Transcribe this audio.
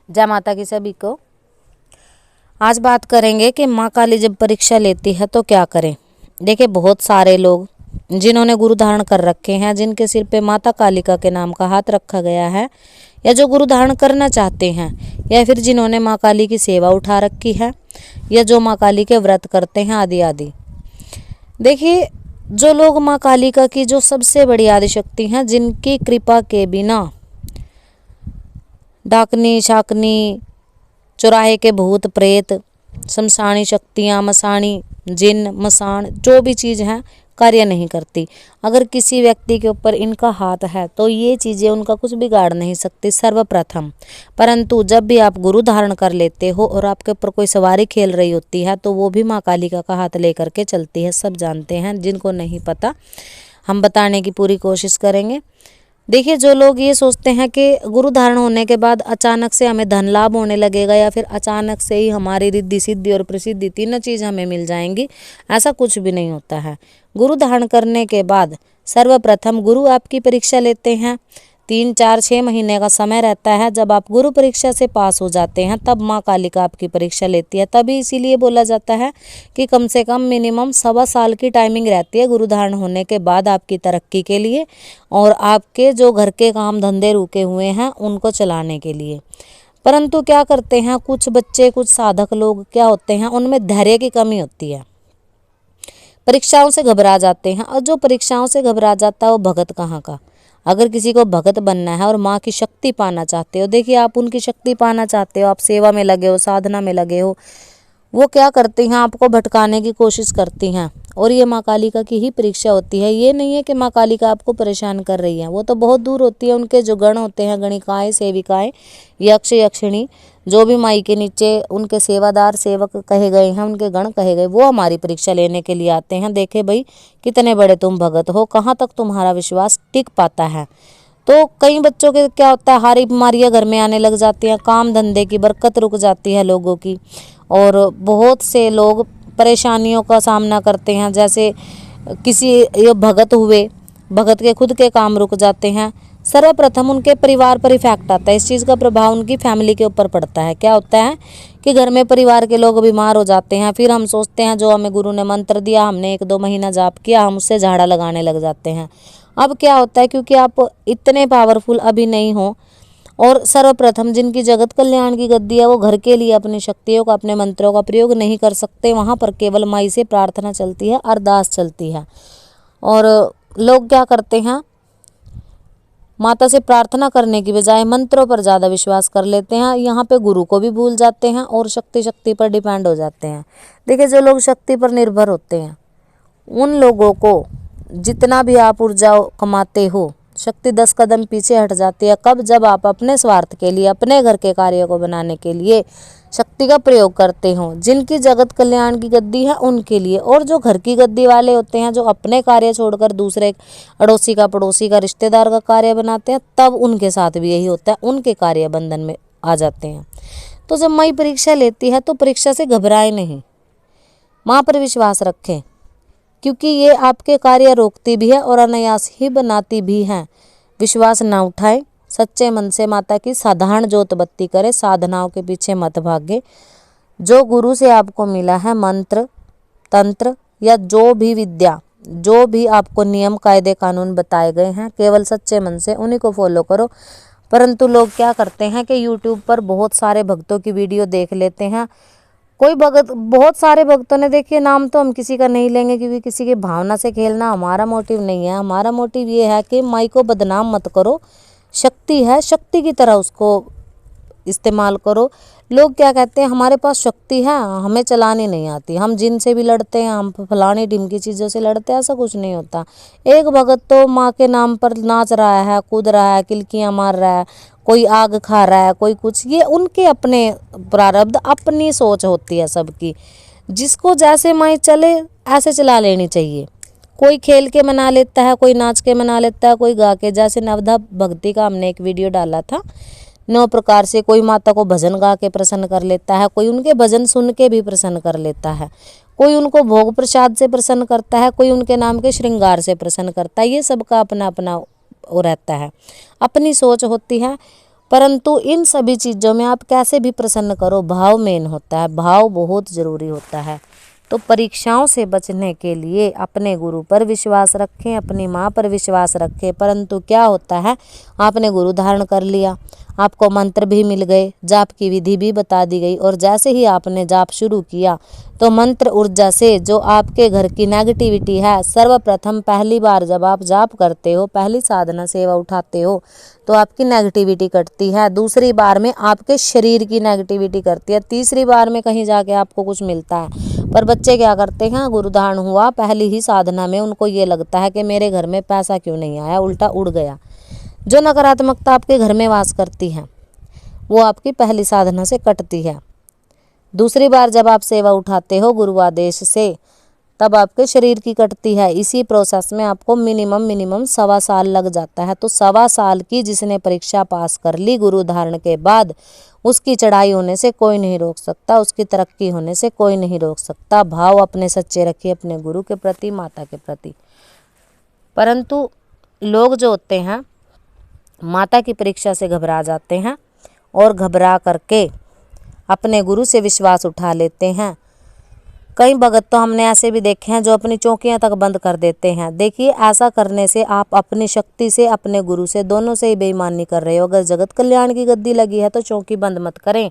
जय माता की सभी को। आज बात करेंगे कि माँ काली जब परीक्षा लेती है तो क्या करें। देखिए, बहुत सारे लोग जिन्होंने गुरु धारण कर रखे हैं, जिनके सिर पे माता कालिका के नाम का हाथ रखा गया है, या जो गुरु धारण करना चाहते हैं, या फिर जिन्होंने माँ काली की सेवा उठा रखी है, या जो माँ काली के व्रत करते हैं आदि आदि। देखिए, जो लोग माँ कालिका की जो सबसे बड़ी आदिशक्ति हैं, जिनकी कृपा के बिना डाकनी शाकनी, चौराहे के भूत प्रेत, शमशानी शक्तियाँ, मसाणी जिन मसान, जो भी चीज़ है कार्य नहीं करती। अगर किसी व्यक्ति के ऊपर इनका हाथ है तो ये चीज़ें उनका कुछ बिगाड़ नहीं सकती सर्वप्रथम। परंतु जब भी आप गुरु धारण कर लेते हो और आपके ऊपर कोई सवारी खेल रही होती है तो वो भी माँ कालिका का हाथ लेकर के चलती है। सब जानते हैं, जिनको नहीं पता हम बताने की पूरी कोशिश करेंगे। देखिए, जो लोग ये सोचते हैं कि गुरु धारण होने के बाद अचानक से हमें धन लाभ होने लगेगा, या फिर अचानक से ही हमारी रिद्धि सिद्धि और प्रसिद्धि तीनों चीज़ हमें मिल जाएंगी, ऐसा कुछ भी नहीं होता है। गुरु धारण करने के बाद सर्वप्रथम गुरु आपकी परीक्षा लेते हैं। 3, 4, 6 महीने का समय रहता है। जब आप गुरु परीक्षा से पास हो जाते हैं तब माँ कालिका आपकी परीक्षा लेती है। तभी इसीलिए बोला जाता है कि कम से कम मिनिमम 1.25 साल की टाइमिंग रहती है गुरु धारण होने के बाद आपकी तरक्की के लिए, और आपके जो घर के काम धंधे रुके हुए हैं उनको चलाने के लिए। परंतु क्या करते हैं कुछ बच्चे, कुछ साधक लोग क्या होते हैं, उनमें धैर्य की कमी होती है, परीक्षाओं से घबरा जाते हैं। और जो परीक्षाओं से घबरा जाता है वो भगत कहाँ का। अगर किसी को भगत बनना है और माँ की शक्ति पाना चाहते हो, देखिए आप उनकी शक्ति पाना चाहते हो, आप सेवा में लगे हो, साधना में लगे हो, वो क्या करती हैं, आपको भटकाने की कोशिश करती हैं। और ये माँ कालिका की ही परीक्षा होती है। ये नहीं है कि माँ कालिका आपको परेशान कर रही है, वो तो बहुत दूर होती है। उनके जो गण होते हैं, गणिकाएँ, सेविकाएँ, यक्ष यक्षिणी, जो भी माई के नीचे उनके सेवादार सेवक कहे गए हैं, उनके गण कहे गए, वो हमारी परीक्षा लेने के लिए आते हैं। देखे भाई कितने बड़े तुम भगत हो, कहाँ तक तुम्हारा विश्वास टिक पाता है। तो कई बच्चों के क्या होता है, हारी बीमारियां घर में आने लग जाती हैं, काम धंधे की बरकत रुक जाती है लोगों की, और बहुत से लोग परेशानियों का सामना करते हैं। जैसे किसी ये भगत हुए, भगत के खुद के काम रुक जाते हैं। सर्वप्रथम उनके परिवार पर इफेक्ट आता है। इस चीज़ का प्रभाव उनकी फैमिली के ऊपर पड़ता है। क्या होता है कि घर में परिवार के लोग बीमार हो जाते हैं। फिर हम सोचते हैं जो हमें गुरु ने मंत्र दिया, हमने 1-2 महीना जाप किया, हम उससे झाड़ा लगाने लग जाते हैं। अब क्या होता है, क्योंकि आप इतने पावरफुल अभी नहीं हो, और सर्वप्रथम जिनकी जगत कल्याण की गद्दी है वो घर के लिए अपनी शक्तियों का, अपने मंत्रों का प्रयोग नहीं कर सकते। वहाँ पर केवल माई से प्रार्थना चलती है, अरदास चलती है। और लोग क्या करते हैं, माता से प्रार्थना करने की बजाय मंत्रों पर ज़्यादा विश्वास कर लेते हैं। यहाँ पे गुरु को भी भूल जाते हैं और शक्ति पर डिपेंड हो जाते हैं। देखिए, जो लोग शक्ति पर निर्भर होते हैं उन लोगों को जितना भी आप ऊर्जा कमाते हो, शक्ति 10 कदम पीछे हट जाती है। कब? जब आप अपने स्वार्थ के लिए, अपने घर के कार्यों को बनाने के लिए शक्ति का प्रयोग करते हो। जिनकी जगत कल्याण की गद्दी है उनके लिए, और जो घर की गद्दी वाले होते हैं, जो अपने कार्य छोड़कर दूसरे अड़ोसी का, पड़ोसी का, रिश्तेदार का कार्य बनाते हैं, तब उनके साथ भी यही होता है, उनके कार्य बंधन में आ जाते हैं। तो जब माई परीक्षा लेती है तो परीक्षा से घबराए नहीं, माँ पर विश्वास रखें, क्योंकि ये आपके कार्य रोकती भी है और अनायास ही बनाती भी है। विश्वास ना उठाएं, सच्चे मन से माता की साधारण जोत बत्ती करें, साधनाओं के पीछे मत भागे। जो गुरु से आपको मिला है, मंत्र तंत्र या जो भी विद्या, जो भी आपको नियम कायदे कानून बताए गए हैं, केवल सच्चे मन से उन्हीं को फॉलो करो। परंतु लोग क्या करते हैं कि यूट्यूब पर बहुत सारे भक्तों की वीडियो देख लेते हैं। कोई भगत, बहुत सारे भक्तों ने, देखिए नाम तो हम किसी का नहीं लेंगे क्योंकि किसी की भावना से खेलना हमारा मोटिव नहीं है। हमारा मोटिव ये है कि माई को बदनाम मत करो। शक्ति है, शक्ति की तरह उसको इस्तेमाल करो। लोग क्या कहते हैं, हमारे पास शक्ति है, हमें चलानी नहीं आती, हम जिन से भी लड़ते हैं, हम फलानी ढिमकी चीज़ों से लड़ते हैं, ऐसा कुछ नहीं होता। एक भगत तो माँ के नाम पर नाच रहा है, कूद रहा है, किलकियाँ मार रहा है, कोई आग खा रहा है, कोई कुछ, ये उनके अपने प्रारब्ध, अपनी सोच होती है सबकी। जिसको जैसे माई चले ऐसे चला लेनी चाहिए। कोई खेल के मना लेता है, कोई नाच के मना लेता है, कोई गा के। जैसे नवधा भक्ति का हमने एक वीडियो डाला था, 9 प्रकार से कोई माता को भजन गा के प्रसन्न कर लेता है, कोई उनके भजन सुन के भी प्रसन्न कर लेता है, कोई उनको भोग प्रसाद से प्रसन्न करता है, कोई उनके नाम के श्रृंगार से प्रसन्न करता है। ये सबका अपना अपना वो रहता है, अपनी सोच होती है। परंतु इन सभी चीज़ों में आप कैसे भी प्रसन्न करो, भाव मेन होता है, भाव बहुत ज़रूरी होता है। तो परीक्षाओं से बचने के लिए अपने गुरु पर विश्वास रखें, अपनी माँ पर विश्वास रखें। परंतु क्या होता है, आपने गुरु धारण कर लिया, आपको मंत्र भी मिल गए, जाप की विधि भी बता दी गई, और जैसे ही आपने जाप शुरू किया तो मंत्र ऊर्जा से जो आपके घर की नेगेटिविटी है, सर्वप्रथम पहली बार जब आप जाप करते हो, पहली साधना सेवा उठाते हो तो आपकी नेगेटिविटी कटती है, दूसरी बार में आपके शरीर की नेगेटिविटी करती है, तीसरी बार में कहीं जाके आपको कुछ मिलता है। पर बच्चे क्या करते हैं, गुरु धारण हुआ पहली ही साधना में उनको ये लगता है कि मेरे घर में पैसा क्यों नहीं आया, उल्टा उड़ गया। जो नकारात्मकता आपके घर में वास करती है वो आपकी पहली साधना से कटती है। दूसरी बार जब आप सेवा उठाते हो गुरु आदेश से, तब आपके शरीर की कटती है। इसी प्रोसेस में आपको मिनिमम 1.25 साल लग जाता है। तो 1.25 साल की जिसने परीक्षा पास कर ली गुरु धारण के बाद, उसकी चढ़ाई होने से कोई नहीं रोक सकता, उसकी तरक्की होने से कोई नहीं रोक सकता। भाव अपने सच्चे रखिए अपने गुरु के प्रति, माता के प्रति। परंतु लोग जो होते हैं माता की परीक्षा से घबरा जाते हैं और घबरा करके अपने गुरु से विश्वास उठा लेते हैं। कई भगत तो हमने ऐसे भी देखे हैं जो अपनी चौकियां तक बंद कर देते हैं। देखिए, ऐसा करने से आप अपनी शक्ति से, अपने गुरु से, दोनों से ही बेईमानी कर रहे हो। अगर जगत कल्याण की गद्दी लगी है तो चौकी बंद मत करें।